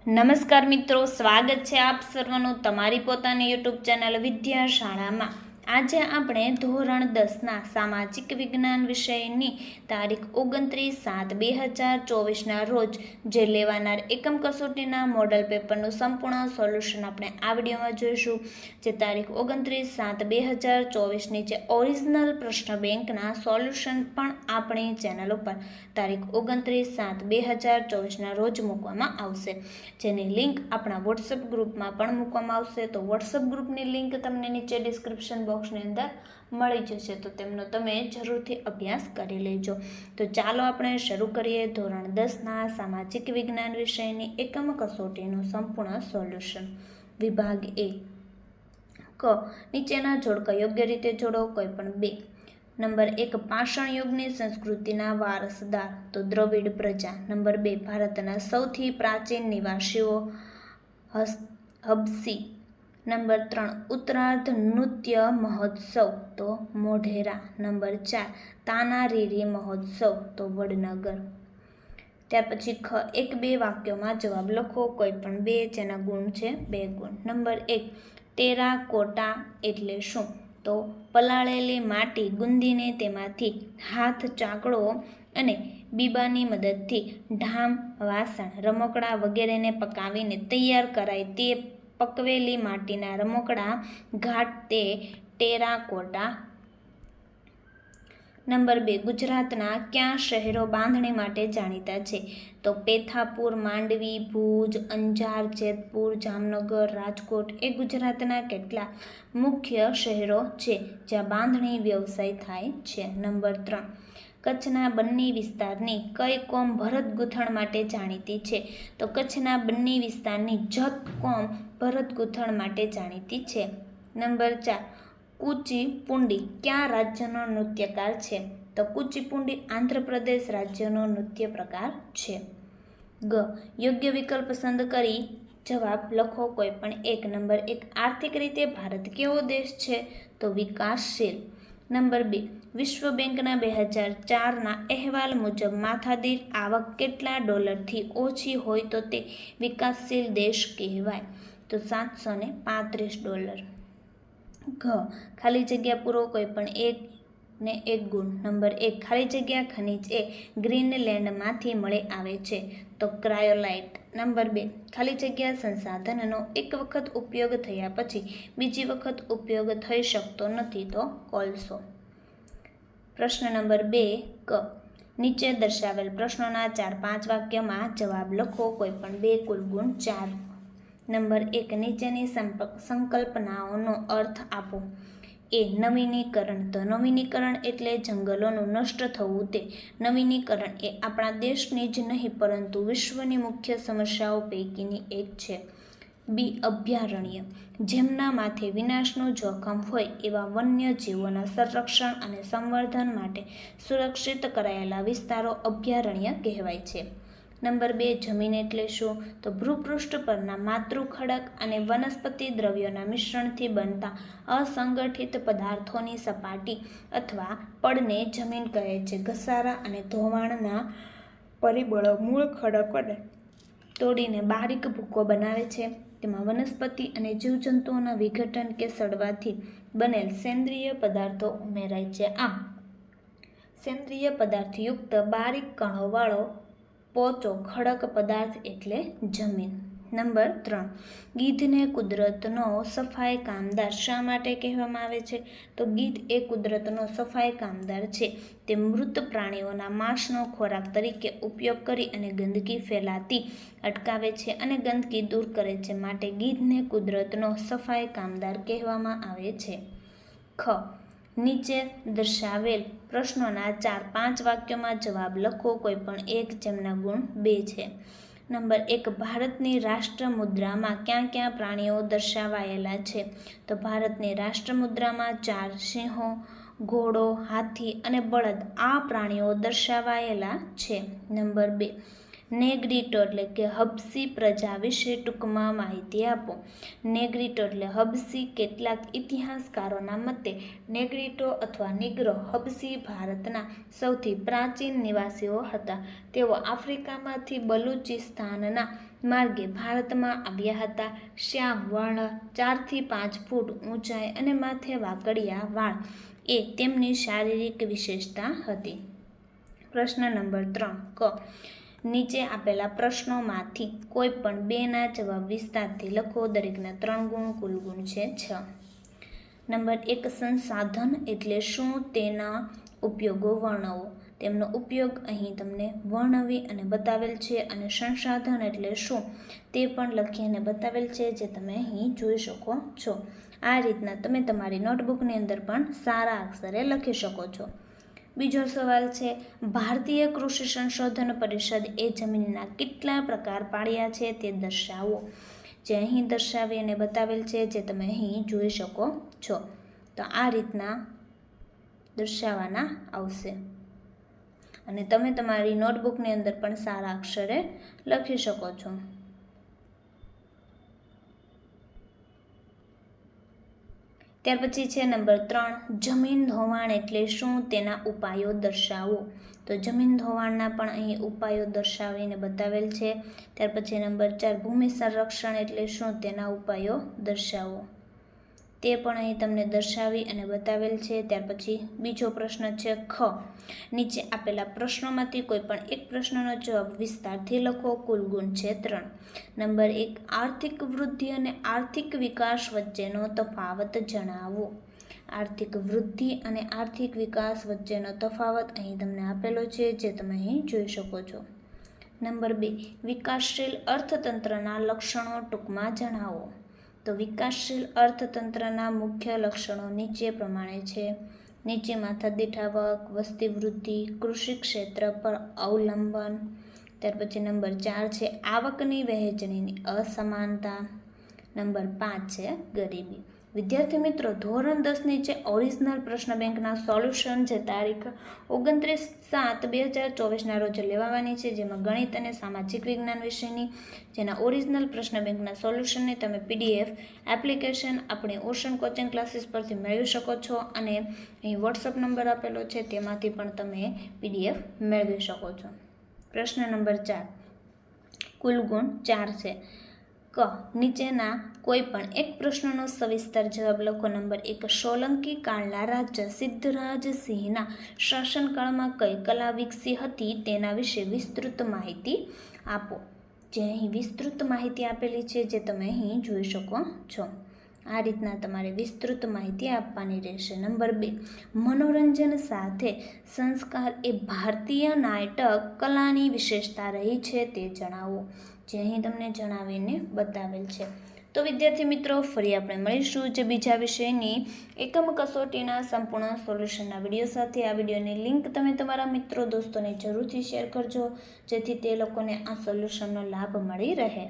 નમસ્કાર મિત્રો, સ્વાગત છે આપ સર્વનું તમારી પોતાની યુટ્યુબ ચેનલ વિદ્યાશાળામાં। આજે આપણે ધોરણ 10ના સામાજિક વિજ્ઞાન વિષયની તારીખ 29/7/2024ના રોજ જે લેવાનાર એકમ કસોટીના મોડલ પેપરનું સંપૂર્ણ સોલ્યુશન આપણે આ વિડીયોમાં જોઈશું। જે તારીખ 29/7/2024ની જે ઓરિજિનલ પ્રશ્ન બેંકના સોલ્યુશન પણ આપણી ચેનલ ઉપર તારીખ 29/7/2024ના રોજ મૂકવામાં આવશે, જેની લિંક આપણા વોટ્સએપ ગ્રુપમાં પણ મૂકવામાં આવશે। તો વોટ્સએપ ગ્રુપની લિંક તમને નીચે ડિસ્ક્રિપ્શન બોક્સની અંદર મળી જશે, તો તેમનો તમે જરૂરથી અભ્યાસ કરી લેજો। તો ચાલો આપણે શરૂ કરીએ ધોરણ 10ના સામાજિક વિજ્ઞાન વિષયની એકમ કસોટીનું સંપૂર્ણ સોલ્યુશન। વિભાગ એ ક નીચેના જોડકા યોગ્ય રીતે જોડો, કોઈ પણ બે। નંબર 1 પાષાણ યુગની સંસ્કૃતિના વારસદાર તો દ્રવિડ પ્રજા। નંબર 2 ભારતના સૌથી પ્રાચીન નિવાસીઓ હબ્સી। નંબર 3 ઉત્તરાર્ધ નૃત્ય મહોત્સવ તો મોઢેરા। નંબર 4 તાનારીરી મહોત્સવ તો વડનગર। ત્યાર પછી ખ 1-2 વાક્યોમાં જવાબ લખો, કોઈ પણ બે, જેના ગુણ છે 2 ગુણ। નંબર 1 ટેરાકોટા એટલે શું? તો પલાળેલી માટી ગુંદીને તેમાંથી હાથ ચાકડો અને બીબાની મદદથી ઢામ, વાસણ, રમકડા વગેરેને પકાવીને તૈયાર કરાય તે પકવેલી માટીના રમકડા ઘાટ તે ટેરાકોટા। નંબર 2 ગુજરાતના કયા શહેરો બાંધણી માટે જાણીતા છે? તો પેથાપુર, માંડવી, ભુજ, અંજાર, જેતપુર, જામનગર, રાજકોટ એ ગુજરાતના કેટલા મુખ્ય શહેરો છે જ્યાં બાંધણી વ્યવસાય થાય છે? નંબર 3 કચ્છના બન્ની વિસ્તારની કઈ કોમ ભરત ગૂંથણ માટે જાણીતી છે? તો કચ્છના બન્ની વિસ્તારની જત કોમ ભરત ગૂંથણ માટે જાણીતી છે। નંબર 4 કુચીપુંડી કયા રાજ્યનો નૃત્યકાર છે? તો કુચીપુંડી આંધ્રપ્રદેશ રાજ્યનો નૃત્ય પ્રકાર છે। ગ યોગ્ય વિકલ્પ પસંદ કરી જવાબ લખો, કોઈ પણ એક। નંબર 1 આર્થિક રીતે ભારત કેવો દેશ છે? તો વિકાસશીલ। નંબર 2 વિશ્વ બેંકના 2004ના અહેવાલ મુજબ માથાદીઠ આવક કેટલા ડોલરથી ઓછી હોય તો તે વિકાસશીલ દેશ કહેવાય? તો $735। ઘ ખાલી જગ્યા પૂરો, કોઈ પણ એક ને 1 ગુણ। નંબર 1 ખાલી જગ્યા ખનિજ એ ગ્રીનલેન્ડમાંથી મળી આવે છે તો ક્રાયોલાઇટ। નંબર 2 ખાલી જગ્યા સંસાધનનો એક વખત ઉપયોગ થયા પછી બીજી વખત ઉપયોગ થઈ શકતો નથી તો કોલસો। પ્રશ્ન નંબર 2 ક નીચે દર્શાવેલ પ્રશ્નોના 4-5 વાક્યમાં જવાબ લખો, કોઈ પણ 2, કુલ ગુણ 4। નંબર 1 નીચેની સંકલ્પનાઓનો અર્થ આપો। એ નવીનીકરણ તો નવીનીકરણ એટલે જંગલોનું નષ્ટ થવું તે નવીનીકરણ એ આપણા દેશની જ નહીં પરંતુ વિશ્વની મુખ્ય સમસ્યાઓ પૈકીની એક છે। બી અભયારણ્ય જેમના માથે વિનાશનું જોખમ હોય એવા વન્ય જીવોના સંરક્ષણ અને સંવર્ધન માટે સુરક્ષિત કરાયેલા વિસ્તારો અભયારણ્ય કહેવાય છે। નંબર 2 જમીન એટલે શું? તો ભૂપૃષ્ઠ પરના માતૃખડક અને વનસ્પતિ દ્રવ્યોના મિશ્રણથી બનતા અસંગઠિત પદાર્થોની સપાટી અથવા પડને જમીન કહે છે। ઘસારા અને ધોવાણના પરિબળો મૂળ ખડકોને તોડીને બારીક ભૂકો બનાવે છે, તેમાં વનસ્પતિ અને જીવજંતુઓના વિઘટન કે સડવાથી બનેલ સેન્દ્રિય પદાર્થો ઉમેરાય છે। આમ સેન્દ્રિય પદાર્થયુક્ત બારીક કણોવાળો પોચો ખડક પદાર્થ એટલે જમીન। નંબર 3 ગીધને કુદરતનો સફાઈ કામદાર શા માટે કહેવામાં આવે છે? તો ગીધ એ કુદરતનો સફાઈ કામદાર છે, તે મૃત પ્રાણીઓના માંસનો ખોરાક તરીકે ઉપયોગ કરી અને ગંદકી ફેલાતી અટકાવે છે અને ગંદકી દૂર કરે છે, માટે ગીધને કુદરતનો સફાઈ કામદાર કહેવામાં આવે છે। ખ નીચે દર્શાવેલ પ્રશ્નોના 4-5 વાક્યોમાં જવાબ લખો, કોઈ પણ એક, જેમના ગુણ 2 છે। નંબર 1 ભારતની રાષ્ટ્ર મુદ્રામાં ક્યાં ક્યાં પ્રાણીઓ દર્શાવાયેલા છે? તો ભારતની રાષ્ટ્ર મુદ્રામાં 4 સિંહો, ઘોડો, હાથી અને બળદ આ પ્રાણીઓ દર્શાવાયેલા છે। નંબર 2 નેગ્રીટો એટલે કે હબસી પ્રજા વિશે ટૂંકમાં માહિતી આપો. નેગ્રીટો એટલે હબસી. કેટલાક ઇતિહાસકારોના મતે નેગ્રીટો અથવા નીગ્રો હબસી ભારતના સૌથી પ્રાચીન નિવાસીઓ હતા. તેઓ આફ્રિકામાંથી બલુચિસ્તાનના માર્ગે ભારતમાં આવ્યા હતા. શ્યામ વર્ણ, 4 થી 5 ફૂટ ઊંચાઈ અને માથે વાકડિયા વાળ એ તેમની શારીરિક વિશેષતા હતી. પ્રશ્ન નંબર 3 ક. નીચે આપેલા પ્રશ્નોમાંથી કોઈ પણ 2ના જવાબ વિસ્તારથી લખો. દરેકના 3 ગુણ, કુલ ગુણ છે 6. નંબર 1 સંસાધન એટલે શું? તેના ઉપયોગો વર્ણવો. તેમનો ઉપયોગ અહીં તમને વર્ણવી અને બતાવેલ છે. અને સંસાધન એટલે શું તે પણ લખી અને બતાવેલ છે, જે તમે અહીં જોઈ શકો છો. આ રીતના તમે તમારી નોટબુકની અંદર પણ સારા અક્ષરે લખી શકો છો. બીજો સવાલ છે, ભારતીય કૃષિ સંશોધન પરિષદ એ જમીનના કેટલા પ્રકાર પાડ્યા છે તે દર્શાવો. જે અહીં દર્શાવી અને બતાવેલ છે, જે તમે અહીં જોઈ શકો છો. તો આ રીતના દર્શાવવાના આવશે અને તમે તમારી નોટબુકની અંદર પણ સારા અક્ષરે લખી શકો છો. ત્યાર પછી છે નંબર 3 જમીન ધોવાણ એટલે શું? તેના ઉપાયો દર્શાવો. તો જમીન ધોવાણના પણ અહીં ઉપાયો દર્શાવીને બતાવેલ છે. ત્યાર પછી નંબર 4 ભૂમિ સંરક્ષણ એટલે શું? તેના ઉપાયો દર્શાવો. તે પણ અહીં તમને દર્શાવી અને બતાવેલ છે. ત્યાર પછી બીજો પ્રશ્ન છે ખ. નીચે આપેલા પ્રશ્નોમાંથી કોઈ પણ એક પ્રશ્નનો જવાબ વિસ્તારથી લખો. કુલ ગુણ છે 3. નંબર 1 આર્થિક વૃદ્ધિ અને આર્થિક વિકાસ વચ્ચેનો તફાવત જણાવો. આર્થિક વૃદ્ધિ અને આર્થિક વિકાસ વચ્ચેનો તફાવત અહીં તમને આપેલો છે, જે તમે અહીં જોઈ શકો છો. નંબર 2 વિકાસશીલ અર્થતંત્રના લક્ષણો ટૂંકમાં જણાવો. તો વિકાસશીલ અર્થતંત્રના મુખ્ય લક્ષણો નીચે પ્રમાણે છે. નીચે માથાદીઠ આવક, વસ્તી વૃદ્ધિ, કૃષિ ક્ષેત્ર પર અવલંબન. ત્યાર પછી નંબર 4 છે આવકની વહેંચણીની અસમાનતા. નંબર 5 છે ગરીબી. વિદ્યાર્થી મિત્રો, ધોરણ 10ની જે ઓરિજિનલ પ્રશ્ન બેંકના સોલ્યુશન જે તારીખ 29/7/2024ના રોજ લેવાવાની છે, જેમાં ગણિત અને સામાજિક વિજ્ઞાન વિષયની જેના ઓરિજિનલ પ્રશ્ન બેંકના સોલ્યુશનને તમે PDF એપ્લિકેશન આપણી ઓશન કોચિંગ ક્લાસીસ પરથી મેળવી શકો છો. અને અહીં વોટ્સઅપ નંબર આપેલો છે, તેમાંથી પણ તમે PDF મેળવી શકો છો. પ્રશ્ન નંબર 4 કુલ ગુણ 4 છે. ક. નીચેના કોઈ પણ એક પ્રશ્નનો સવિસ્તર જવાબ લખો. નંબર 1 સોલંકી કાળના રાજા સિદ્ધરાજ સિંહના શાસનકાળમાં કઈ કલા વિકસી હતી તેના વિશે વિસ્તૃત માહિતી આપો. જે અહીં વિસ્તૃત માહિતી આપેલી છે, જે તમે અહીં જોઈ શકો છો. આ રીતના તમારે વિસ્તૃત માહિતી આપવાની રહેશે. નંબર 2 મનોરંજન સાથે સંસ્કાર એ ભારતીય નાટક કલાની વિશેષતા રહી છે, તે જણાવો. જે અહીં તમને જણાવીને બતાવેલ છે. તો વિદ્યાર્થી મિત્રો, ફરી આપણે મળીશું જે બીજા વિષયની એકમ કસોટીના સંપૂર્ણ સોલ્યુશનના વિડીયો સાથે. આ વિડીયોની લિંક તમે તમારા મિત્રો દોસ્તોને જરૂરથી શેર કરજો, જેથી તે લોકોને આ સોલ્યુશનનો લાભ મળી રહે.